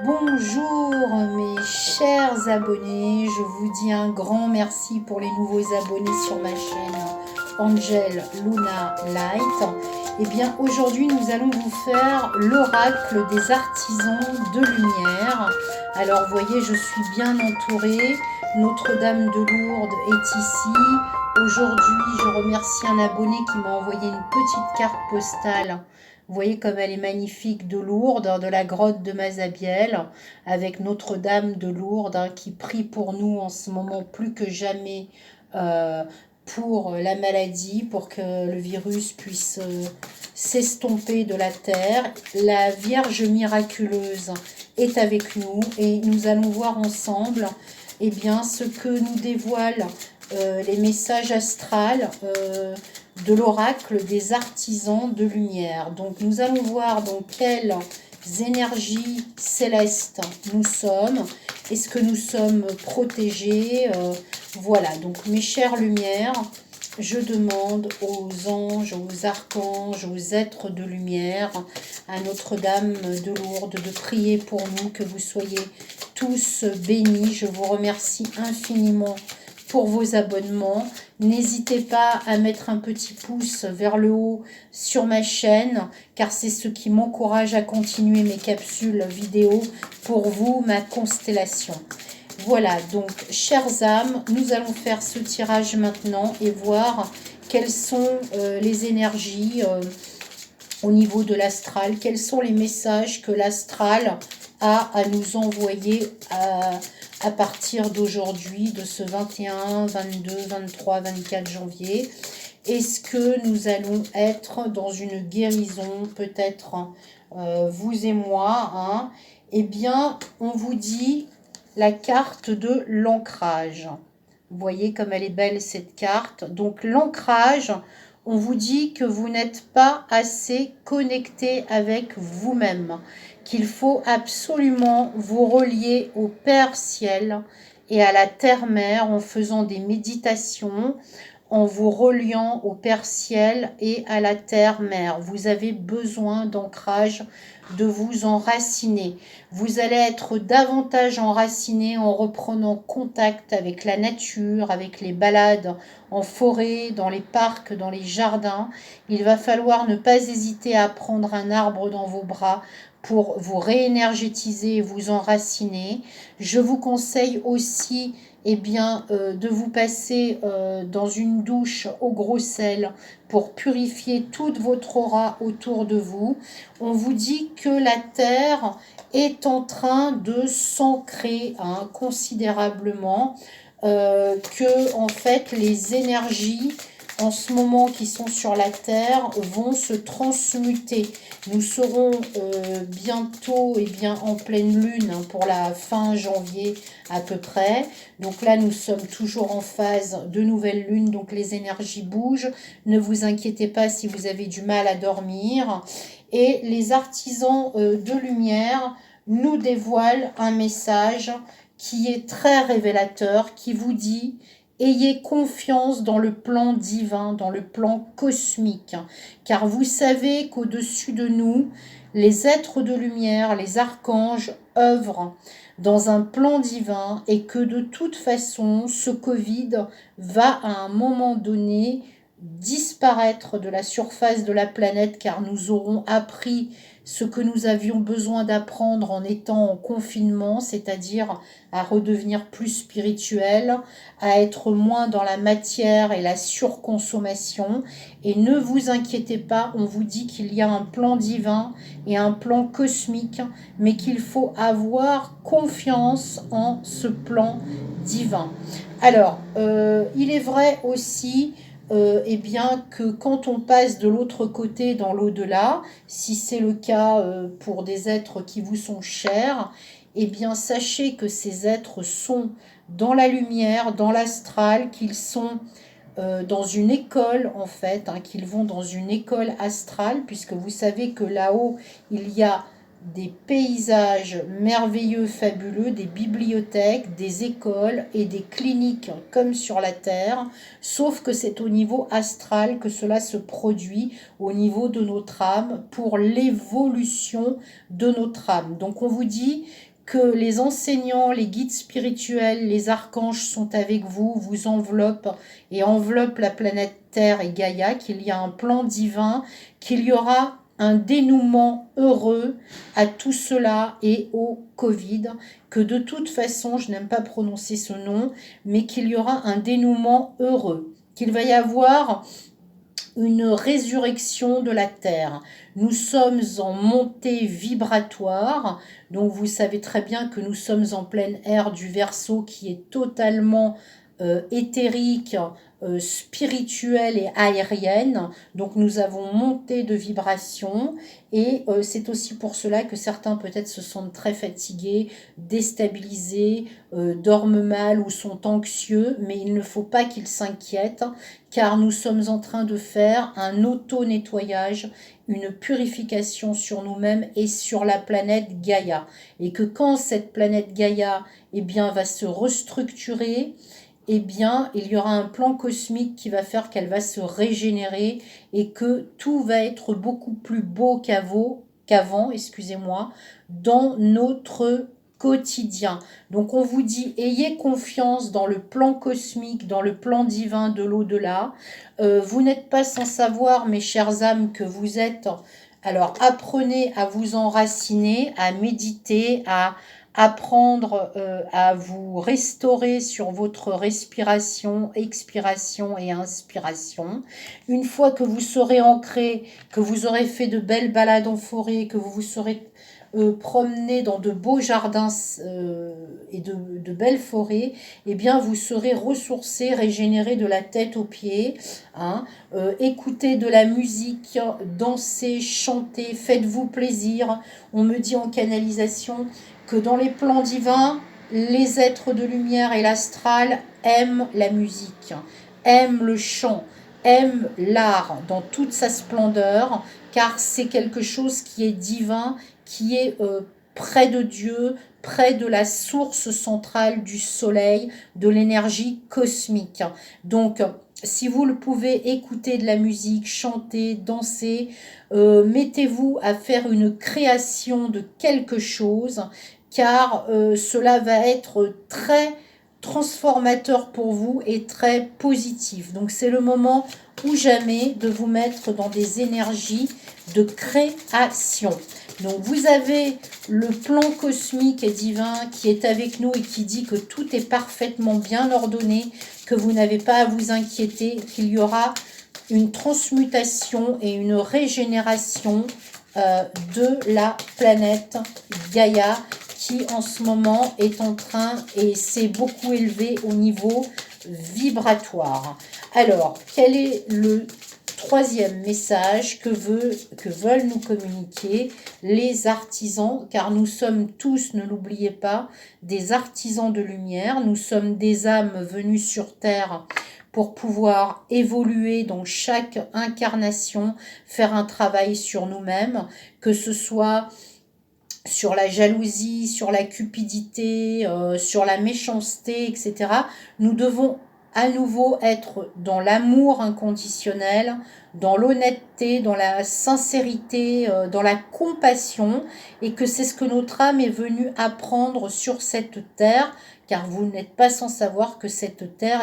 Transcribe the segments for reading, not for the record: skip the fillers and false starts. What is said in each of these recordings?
Bonjour mes chers abonnés, je vous dis un grand merci pour les nouveaux abonnés sur ma chaîne Angel Luna Light. Et bien aujourd'hui nous allons vous faire l'oracle des artisans de lumière. Alors vous voyez, je suis bien entourée, Notre-Dame de Lourdes est ici. Aujourd'hui je remercie un abonné qui m'a envoyé une petite carte postale. Vous voyez comme elle est magnifique, de Lourdes, de la grotte de Mazabielle, avec Notre-Dame de Lourdes qui prie pour nous en ce moment plus que jamais euh, pour la maladie, pour que le virus puisse s'estomper de la terre. La Vierge miraculeuse est avec nous et nous allons voir ensemble ce que nous dévoilent les messages astrales de l'oracle des artisans de lumière. Donc nous allons voir dans quelles énergies célestes nous sommes. Est-ce que nous sommes protégés? Voilà, donc mes chères lumières, je demande aux anges, aux archanges, aux êtres de lumière, à Notre-Dame de Lourdes de prier pour nous, que vous soyez tous bénis. Je vous remercie infiniment pour vos abonnements. N'hésitez pas à mettre un petit pouce vers le haut sur ma chaîne, car c'est ce qui m'encourage à continuer mes capsules vidéo pour vous, ma constellation. Voilà, donc, chères âmes, nous allons faire ce tirage maintenant et voir quelles sont les énergies au niveau de l'astral, quels sont les messages que l'astral a à nous envoyer à partir d'aujourd'hui, de ce 21, 22, 23, 24 janvier. Est-ce que nous allons être dans une guérison, peut-être vous et moi, hein? Eh bien, on vous dit la carte de l'ancrage. Vous voyez comme elle est belle cette carte. Donc l'ancrage, on vous dit que vous n'êtes pas assez connecté avec vous-même, qu'il faut absolument vous relier au Père Ciel et à la Terre-Mère en faisant des méditations, en vous reliant au Père Ciel et à la Terre-Mère. Vous avez besoin d'ancrage, de vous enraciner. Vous allez être davantage enraciné en reprenant contact avec la nature, avec les balades en forêt, dans les parcs, dans les jardins. Il va falloir ne pas hésiter à prendre un arbre dans vos bras pour vous réénergétiser et vous enraciner. Je vous conseille aussi de vous passer dans une douche au gros sel pour purifier toute votre aura autour de vous. On vous dit que la Terre est en train de s'ancrer considérablement, que en fait les énergies en ce moment qui sont sur la Terre vont se transmuter. Nous serons bientôt en pleine lune pour la fin janvier à peu près. Donc là, nous sommes toujours en phase de nouvelle lune, donc les énergies bougent. Ne vous inquiétez pas si vous avez du mal à dormir. Et les artisans de lumière nous dévoilent un message qui est très révélateur, qui vous dit: ayez confiance dans le plan divin, dans le plan cosmique, car vous savez qu'au-dessus de nous, les êtres de lumière, les archanges œuvrent dans un plan divin et que de toute façon, ce Covid va à un moment donné disparaître de la surface de la planète, car nous aurons appris ce que nous avions besoin d'apprendre en étant en confinement, c'est-à-dire à redevenir plus spirituel, à être moins dans la matière et la surconsommation. Et ne vous inquiétez pas, on vous dit qu'il y a un plan divin et un plan cosmique, mais qu'il faut avoir confiance en ce plan divin. Alors, il est vrai aussi que quand on passe de l'autre côté dans l'au-delà, si c'est le cas pour des êtres qui vous sont chers, sachez que ces êtres sont dans la lumière, dans l'astral, qu'ils sont dans une école en fait, qu'ils vont dans une école astrale, puisque vous savez que là-haut, il y a des paysages merveilleux, fabuleux, des bibliothèques, des écoles et des cliniques comme sur la Terre, sauf que c'est au niveau astral que cela se produit, au niveau de notre âme, pour l'évolution de notre âme. Donc on vous dit que les enseignants, les guides spirituels, les archanges sont avec vous, vous enveloppent et enveloppent la planète Terre et Gaïa, qu'il y a un plan divin, qu'il y aura un dénouement heureux à tout cela et au Covid, que de toute façon, je n'aime pas prononcer ce nom, mais qu'il y aura un dénouement heureux, qu'il va y avoir une résurrection de la Terre. Nous sommes en montée vibratoire, donc vous savez très bien que nous sommes en pleine ère du Verseau qui est totalement éthérique, spirituelle et aérienne. Donc nous avons monté de vibration et c'est aussi pour cela que certains peut-être se sentent très fatigués, déstabilisés, dorment mal ou sont anxieux, mais il ne faut pas qu'ils s'inquiètent car nous sommes en train de faire un auto-nettoyage, une purification sur nous-mêmes et sur la planète Gaïa. Et que quand cette planète Gaïa va se restructurer, il y aura un plan cosmique qui va faire qu'elle va se régénérer et que tout va être beaucoup plus beau qu'avant, excusez-moi, dans notre quotidien. Donc on vous dit, ayez confiance dans le plan cosmique, dans le plan divin de l'au-delà. Vous n'êtes pas sans savoir, mes chères âmes, que vous êtes... Alors apprenez à vous enraciner, à méditer, à apprendre à vous restaurer sur votre respiration, expiration et inspiration. Une fois que vous serez ancré, que vous aurez fait de belles balades en forêt, que vous vous serez promené dans de beaux jardins et de belles forêts, vous serez ressourcé, régénéré de la tête aux pieds. Hein. Écoutez de la musique, dansez, chantez, faites-vous plaisir. On me dit en canalisation que dans les plans divins, les êtres de lumière et l'astral aiment la musique, aiment le chant, aiment l'art dans toute sa splendeur, car c'est quelque chose qui est divin, qui est près de Dieu, près de la source centrale du soleil, de l'énergie cosmique. Donc, si vous le pouvez, écouter de la musique, chanter, danser, mettez-vous à faire une création de quelque chose, car cela va être très transformateur pour vous et très positif. Donc c'est le moment ou jamais de vous mettre dans des énergies de création. Donc vous avez le plan cosmique et divin qui est avec nous et qui dit que tout est parfaitement bien ordonné, que vous n'avez pas à vous inquiéter, qu'il y aura une transmutation et une régénération de la planète Gaïa qui en ce moment est en train et s'est beaucoup élevé au niveau vibratoire. Alors, quel est le troisième message que veulent nous communiquer les artisans, car nous sommes tous, ne l'oubliez pas, des artisans de lumière, nous sommes des âmes venues sur Terre pour pouvoir évoluer dans chaque incarnation, faire un travail sur nous-mêmes, que ce soit sur la jalousie, sur la cupidité, sur la méchanceté, etc. Nous devons à nouveau être dans l'amour inconditionnel, dans l'honnêteté, dans la sincérité, dans la compassion, et que c'est ce que notre âme est venue apprendre sur cette terre, car vous n'êtes pas sans savoir que cette terre,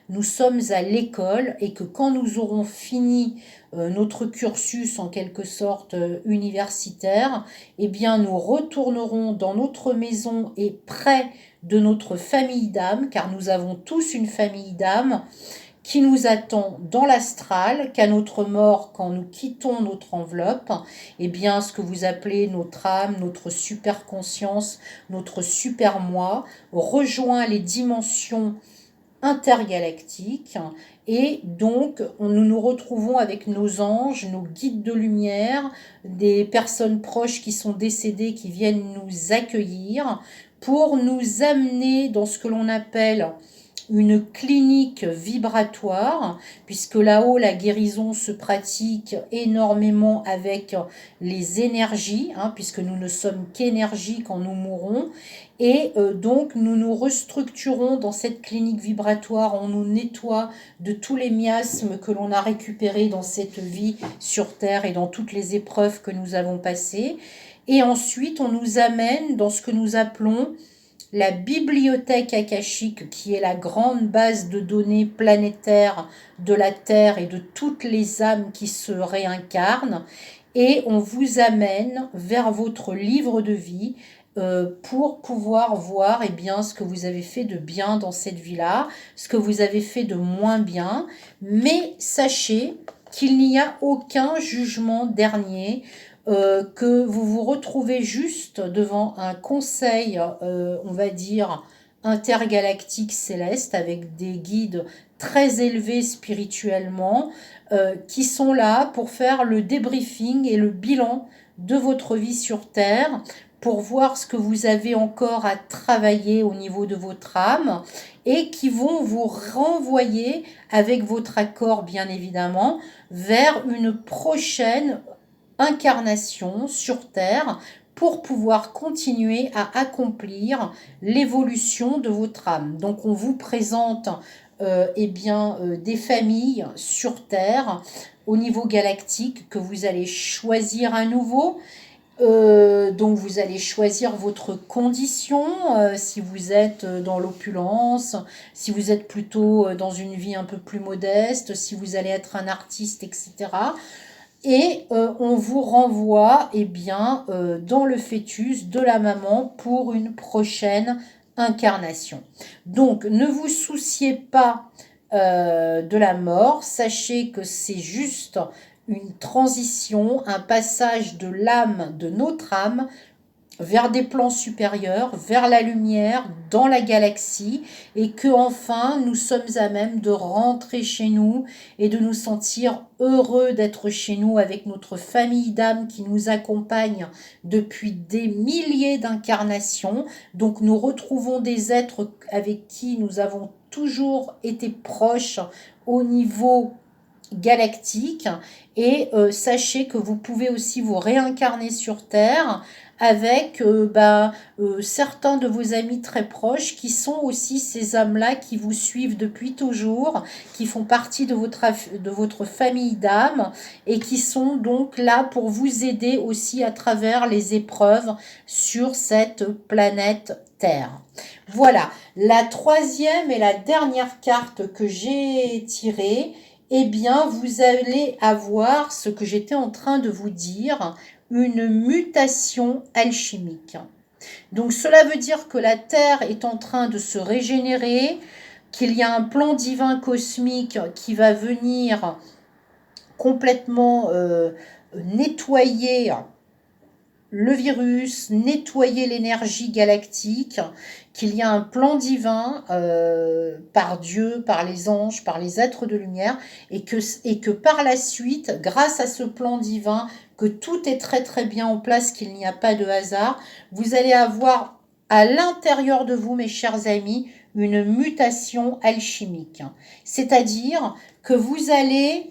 nous sommes à l'école, et que quand nous aurons fini notre cursus en quelque sorte universitaire, nous retournerons dans notre maison et près de notre famille d'âme, car nous avons tous une famille d'âme qui nous attend dans l'astral, qu'à notre mort, quand nous quittons notre enveloppe, ce que vous appelez notre âme, notre super conscience, notre super moi, rejoint les dimensions intergalactiques et donc nous nous retrouvons avec nos anges, nos guides de lumière, des personnes proches qui sont décédées qui viennent nous accueillir pour nous amener dans ce que l'on appelle une clinique vibratoire, puisque là-haut, la guérison se pratique énormément avec les énergies, puisque nous ne sommes qu'énergie quand nous mourrons. Et donc, nous nous restructurons dans cette clinique vibratoire, on nous nettoie de tous les miasmes que l'on a récupérés dans cette vie sur Terre et dans toutes les épreuves que nous avons passées. Et ensuite, on nous amène dans ce que nous appelons la bibliothèque akashique, qui est la grande base de données planétaire de la Terre et de toutes les âmes qui se réincarnent. Et on vous amène vers votre livre de vie pour pouvoir voir bien, ce que vous avez fait de bien dans cette vie-là, ce que vous avez fait de moins bien. Mais sachez qu'il n'y a aucun jugement dernier, que vous vous retrouvez juste devant un conseil, on va dire, intergalactique céleste, avec des guides très élevés spirituellement, qui sont là pour faire le débriefing et le bilan de votre vie sur Terre, pour voir ce que vous avez encore à travailler au niveau de votre âme, et qui vont vous renvoyer, avec votre accord bien évidemment, vers une prochaine incarnation sur Terre, pour pouvoir continuer à accomplir l'évolution de votre âme. Donc on vous présente des familles sur Terre au niveau galactique, que vous allez choisir à nouveau. Donc vous allez choisir votre condition, si vous êtes dans l'opulence, si vous êtes plutôt dans une vie un peu plus modeste, si vous allez être un artiste, etc. Et on vous renvoie dans le fœtus de la maman pour une prochaine incarnation. Donc ne vous souciez pas de la mort, sachez que c'est juste une transition, un passage de l'âme, de notre âme, vers des plans supérieurs, vers la lumière, dans la galaxie, et que enfin nous sommes à même de rentrer chez nous et de nous sentir heureux d'être chez nous avec notre famille d'âmes qui nous accompagne depuis des milliers d'incarnations. Donc nous retrouvons des êtres avec qui nous avons toujours été proches au niveau galactique, et sachez que vous pouvez aussi vous réincarner sur Terre avec certains de vos amis très proches, qui sont aussi ces âmes-là qui vous suivent depuis toujours, qui font partie de votre famille d'âmes, et qui sont donc là pour vous aider aussi à travers les épreuves sur cette planète Terre. Voilà, la troisième et la dernière carte que j'ai tirée, vous allez avoir ce que j'étais en train de vous dire, une mutation alchimique. Donc cela veut dire que la Terre est en train de se régénérer, qu'il y a un plan divin cosmique qui va venir complètement nettoyer le virus, nettoyer l'énergie galactique, qu'il y a un plan divin par Dieu, par les anges, par les êtres de lumière, et que par la suite, grâce à ce plan divin, que tout est très très bien en place, qu'il n'y a pas de hasard, vous allez avoir à l'intérieur de vous, mes chers amis, une mutation alchimique. C'est-à-dire que vous allez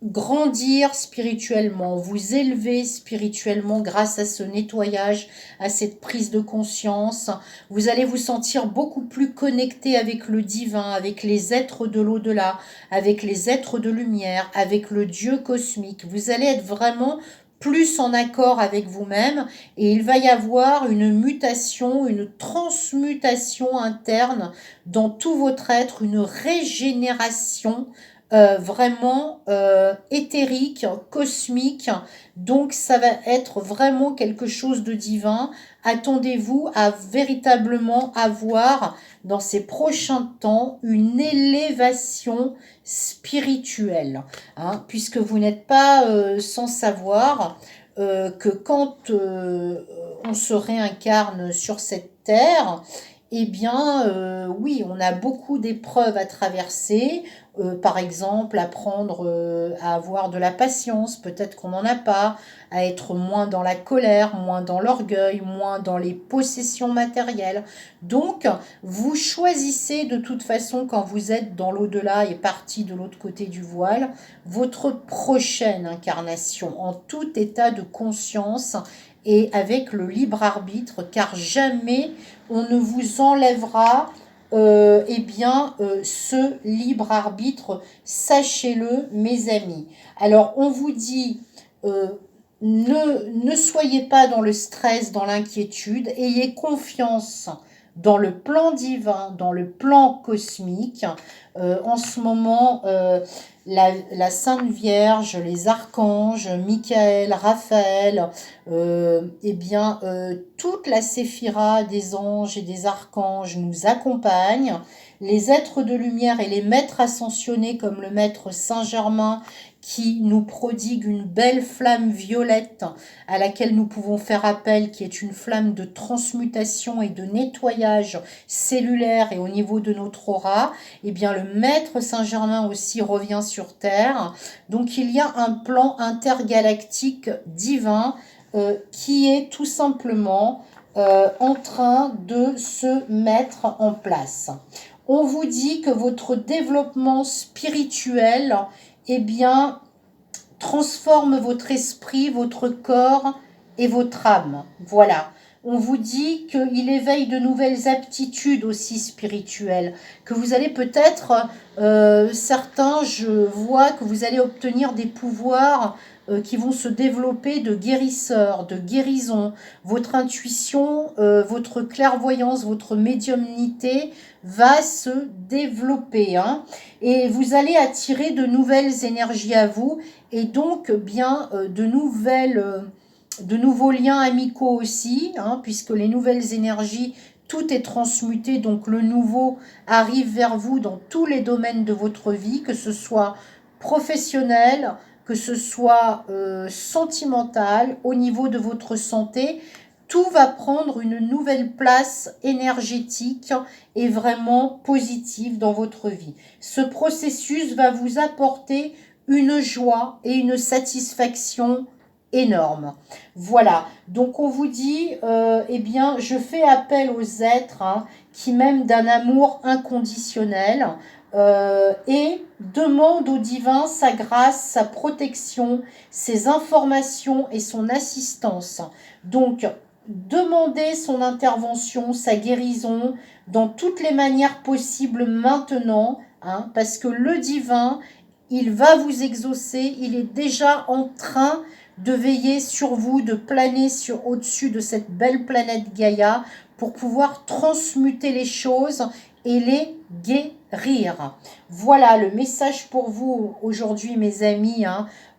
grandir spirituellement, vous élever spirituellement grâce à ce nettoyage, à cette prise de conscience. Vous allez vous sentir beaucoup plus connecté avec le divin, avec les êtres de l'au-delà, avec les êtres de lumière, avec le Dieu cosmique. Vous allez être vraiment plus en accord avec vous-même, et il va y avoir une mutation, une transmutation interne dans tout votre être, une régénération vraiment éthérique, cosmique. Donc ça va être vraiment quelque chose de divin. Attendez-vous à véritablement avoir dans ces prochains temps une élévation spirituelle, puisque vous n'êtes pas sans savoir que quand on se réincarne sur cette terre, oui, on a beaucoup d'épreuves à traverser. Par exemple, apprendre à avoir de la patience, peut-être qu'on n'en a pas, à être moins dans la colère, moins dans l'orgueil, moins dans les possessions matérielles. Donc, vous choisissez de toute façon, quand vous êtes dans l'au-delà et parti de l'autre côté du voile, votre prochaine incarnation en tout état de conscience et avec le libre arbitre, car jamais on ne vous enlèvera ce libre arbitre, sachez-le, mes amis. Alors on vous dit ne soyez pas dans le stress, dans l'inquiétude, ayez confiance dans le plan divin, dans le plan cosmique. En ce moment, la Sainte Vierge, les archanges, Michael, Raphaël, toute la séphira des anges et des archanges nous accompagnent. Les êtres de lumière et les maîtres ascensionnés comme le maître Saint-Germain qui nous prodigue une belle flamme violette à laquelle nous pouvons faire appel, qui est une flamme de transmutation et de nettoyage cellulaire et au niveau de notre aura. Eh bien, le maître Saint-Germain aussi revient sur Terre. Donc, il y a un plan intergalactique divin qui est tout simplement en train de se mettre en place. On vous dit que votre développement spirituel, eh bien, transforme votre esprit, votre corps et votre âme. Voilà. On vous dit qu'il éveille de nouvelles aptitudes aussi spirituelles, que vous allez peut-être, certains, je vois que vous allez obtenir des pouvoirs qui vont se développer de guérisseurs, de guérison. Votre intuition, votre clairvoyance, votre médiumnité va se développer. Et vous allez attirer de nouvelles énergies à vous et donc bien de nouveaux liens amicaux aussi, puisque les nouvelles énergies, tout est transmuté, donc le nouveau arrive vers vous dans tous les domaines de votre vie, que ce soit professionnel, que ce soit sentimental, au niveau de votre santé. Tout va prendre une nouvelle place énergétique et vraiment positive dans votre vie. Ce processus va vous apporter une joie et une satisfaction énorme. Voilà, donc on vous dit, eh bien, je fais appel aux êtres qui m'aiment d'un amour inconditionnel et demande au divin sa grâce, sa protection, ses informations et son assistance. Donc, demandez son intervention, sa guérison, dans toutes les manières possibles maintenant, parce que le divin, il va vous exaucer, il est déjà en train de veiller sur vous, de planer au-dessus de cette belle planète Gaïa pour pouvoir transmuter les choses et les guérir. Voilà le message pour vous aujourd'hui, mes amis,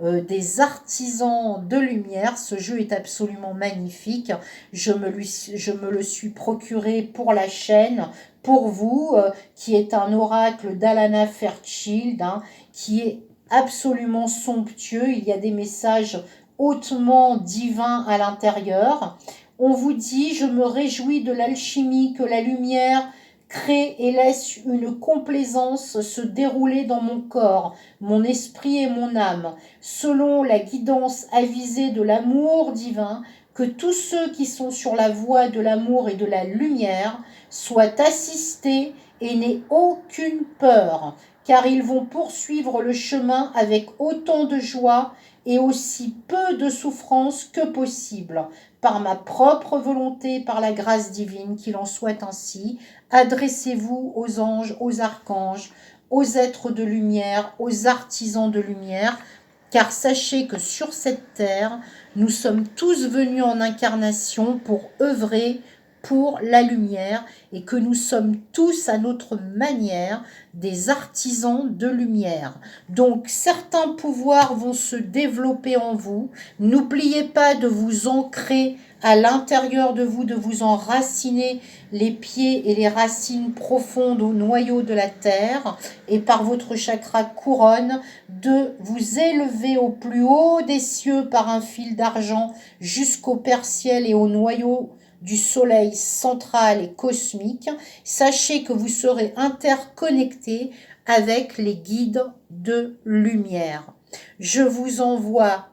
des artisans de lumière. Ce jeu est absolument magnifique. Je me le suis procuré pour la chaîne, pour vous, qui est un oracle d'Alana Fairchild, qui est absolument somptueux. Il y a des messages hautement divins à l'intérieur. On vous dit, je me réjouis de l'alchimie que la lumière crée et laisse une complaisance se dérouler dans mon corps, mon esprit et mon âme, selon la guidance avisée de l'amour divin, que tous ceux qui sont sur la voie de l'amour et de la lumière soient assistés et n'aient aucune peur, car ils vont poursuivre le chemin avec autant de joie et aussi peu de souffrance que possible. Par ma propre volonté, par la grâce divine, qu'il en soit ainsi. Adressez-vous aux anges, aux archanges, aux êtres de lumière, aux artisans de lumière, car sachez que sur cette terre, nous sommes tous venus en incarnation pour œuvrer pour la lumière et que nous sommes tous à notre manière des artisans de lumière. Donc certains pouvoirs vont se développer en vous. N'oubliez pas de vous ancrer à l'intérieur de vous enraciner les pieds et les racines profondes au noyau de la terre et par votre chakra couronne de vous élever au plus haut des cieux par un fil d'argent jusqu'au Père Ciel et au noyau du soleil central et cosmique. Sachez que vous serez interconnectés avec les guides de lumière. Je vous envoie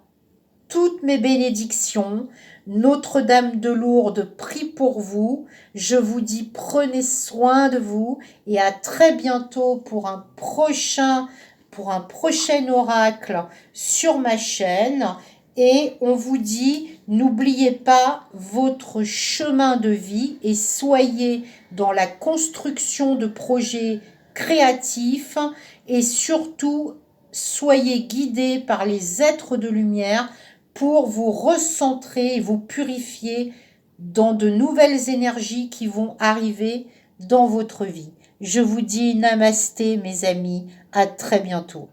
toutes mes bénédictions. Notre-Dame de Lourdes prie pour vous. Je vous dis prenez soin de vous et à très bientôt pour un prochain oracle sur ma chaîne. Et on vous dit, n'oubliez pas votre chemin de vie et soyez dans la construction de projets créatifs et surtout, soyez guidés par les êtres de lumière pour vous recentrer et vous purifier dans de nouvelles énergies qui vont arriver dans votre vie. Je vous dis namasté mes amis, à très bientôt.